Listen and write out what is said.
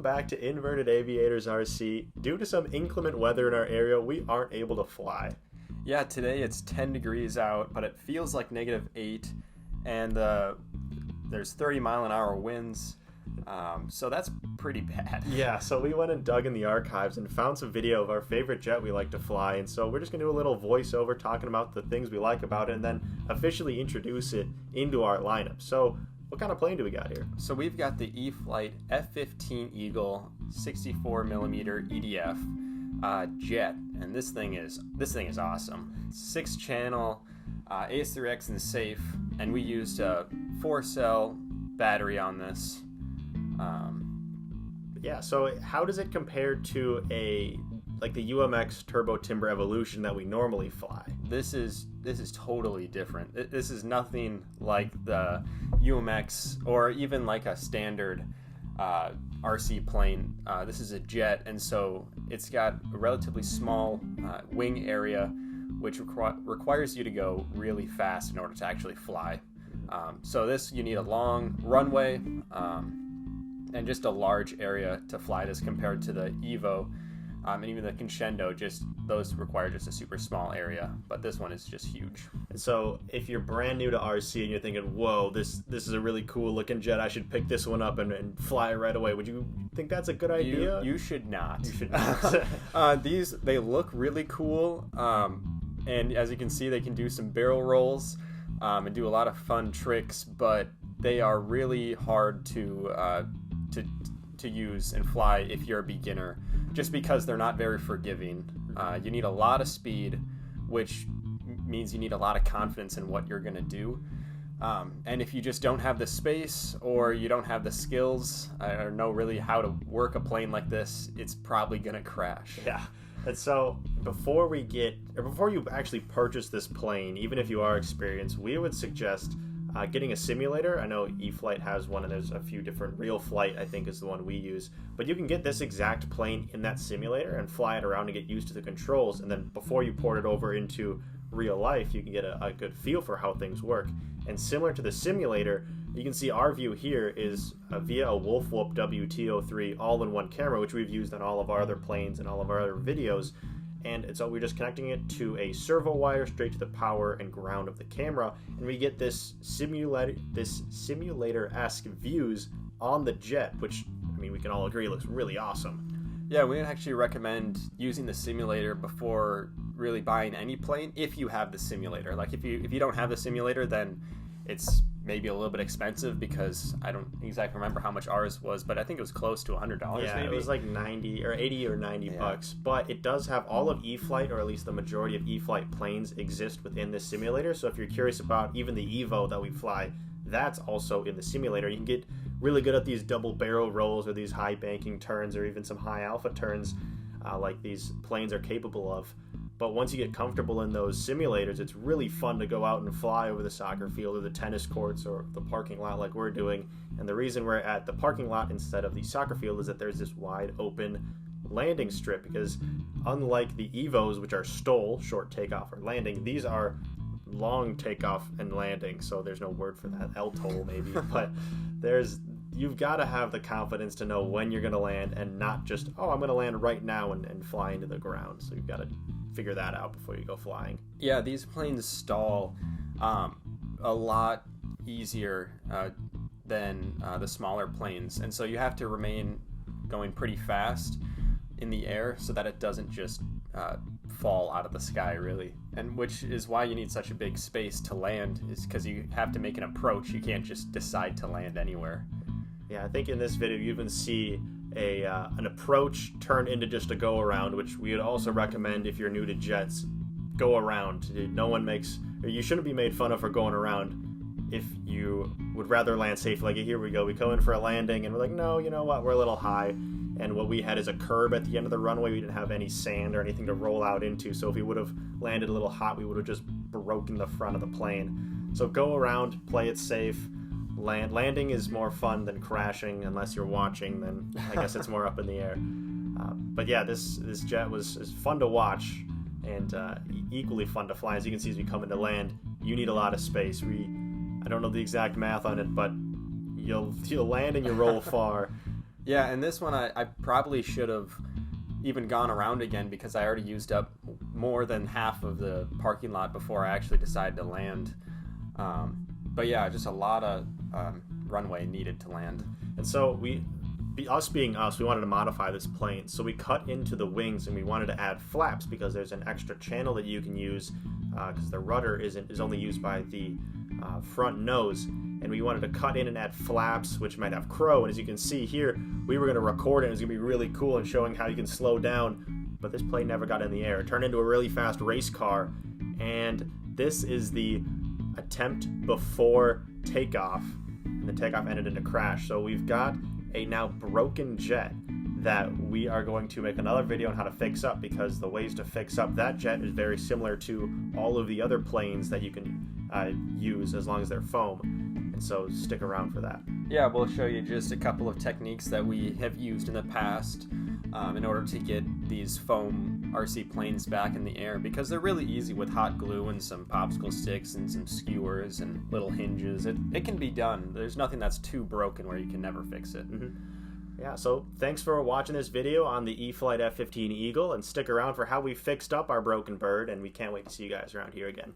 welcome back to Inverted Aviators RC. Due to some inclement weather in our area, we aren't able to fly. Yeah, today it's 10 degrees out, but it feels like -8, and there's 30-mile-an-hour winds, so that's pretty bad. Yeah, so we went and dug in the archives and found some video of our favorite jet we like to fly, and so we're just going to do a little voiceover talking about the things we like about it and then officially introduce it into our lineup. So what kind of plane do we got here? So we've got the Elite F15 Eagle 64mm EDF jet, and this thing is awesome. 6-channel AS3X and safe, and we used a 4-cell battery on this. Yeah, so how does it compare to the UMX Turbo Timber Evolution that we normally fly? This is totally different. This is nothing like the UMX or even like a standard RC plane. This is a jet, and so it's got a relatively small wing area, which requires you to go really fast in order to actually fly. So you need a long runway and just a large area to fly this compared to the Evo. And even the Crescendo, those require just a super small area, but this one is just huge. And so if you're brand new to RC and you're thinking, whoa, this is a really cool looking jet, I should pick this one up and fly it right away, would you think that's a good idea? You should not. You should not. They look really cool, and as you can see, they can do some barrel rolls and do a lot of fun tricks, but they are really hard to use and fly if you're a beginner, just because they're not very forgiving. You need a lot of speed, which means you need a lot of confidence in what you're going to do. And if you just don't have the space or you don't have the skills or know really how to work a plane like this, it's probably going to crash. Yeah. And so before you actually purchase this plane, even if you are experienced, we would suggest getting a simulator. I know E-Flight has one, and there's a few different. Real Flight, I think, is the one we use. But you can get this exact plane in that simulator and fly it around to get used to the controls. And then before you port it over into real life, you can get a good feel for how things work. And similar to the simulator, you can see our view here is via a Wolfwhoop WT03 all-in-one camera, which we've used on all of our other planes and all of our other videos. And so we're just connecting it to a servo wire straight to the power and ground of the camera, and we get this simulator-esque views on the jet, which, I mean, we can all agree looks really awesome. Yeah, we actually recommend using the simulator before really buying any plane if you have the simulator. Like if you don't have the simulator, then it's maybe a little bit expensive, because I don't exactly remember how much ours was, but I think it was close to $100. Yeah, maybe. It was like 90 or 80 or 90 bucks, but it does have all of E-Flight, or at least the majority of E-Flight planes exist within this simulator. So if you're curious about even the Evo that we fly, that's also in the simulator. You can get really good at these double barrel rolls or these high banking turns or even some high alpha turns like these planes are capable of. But once you get comfortable in those simulators, it's really fun to go out and fly over the soccer field or the tennis courts or the parking lot like we're doing. And the reason we're at the parking lot instead of the soccer field is that there's this wide open landing strip, because unlike the Evos, which are STOL, short takeoff or landing, these are long takeoff and landing. So there's no word for that, LTOL maybe, but you've got to have the confidence to know when you're going to land and not just, I'm going to land right now and fly into the ground. So you've got to figure that out before you go flying. Yeah, these planes stall a lot easier than the smaller planes, and so you have to remain going pretty fast in the air so that it doesn't just fall out of the sky, really. And which is why you need such a big space to land, is because you have to make an approach. You can't just decide to land anywhere. Yeah, I think in this video you even see an approach turn into just a go around, which we would also recommend if you're new to jets. Go around. You shouldn't be made fun of for going around if you would rather land safely. Like here we go, we go in for a landing and we're like, no, you know what, we're a little high, and what we had is a curb at the end of the runway. We didn't have any sand or anything to roll out into, so if we would have landed a little hot, we would have just broken the front of the plane. So go around, play it safe. Landing is more fun than crashing, unless you're watching, then I guess it's more up in the air. But yeah, this jet is fun to watch and equally fun to fly. As you can see, as we come into land, you need a lot of space. I don't know the exact math on it, but you'll land and you roll far. Yeah, and this one I probably should have even gone around again because I already used up more than half of the parking lot before I actually decided to land. But yeah, just a lot of runway needed to land. And so us being us, we wanted to modify this plane. So we cut into the wings and we wanted to add flaps because there's an extra channel that you can use because the rudder is only used by the front nose. And we wanted to cut in and add flaps, which might have crow. And as you can see here, we were going to record it. It was going to be really cool and showing how you can slow down. But this plane never got in the air. It turned into a really fast race car. And this is the attempt before takeoff. And the takeoff ended in a crash. So we've got a now broken jet that we are going to make another video on how to fix up, because the ways to fix up that jet is very similar to all of the other planes that you can use as long as they're foam. And so stick around for that. Yeah, we'll show you just a couple of techniques that we have used in the past in order to get these foam RC planes back in the air, because they're really easy with hot glue and some popsicle sticks and some skewers and little hinges. It can be done. There's nothing that's too broken where you can never fix it. Yeah, so thanks for watching this video on the Elite F15 Eagle, and stick around for how we fixed up our broken bird, and we can't wait to see you guys around here again.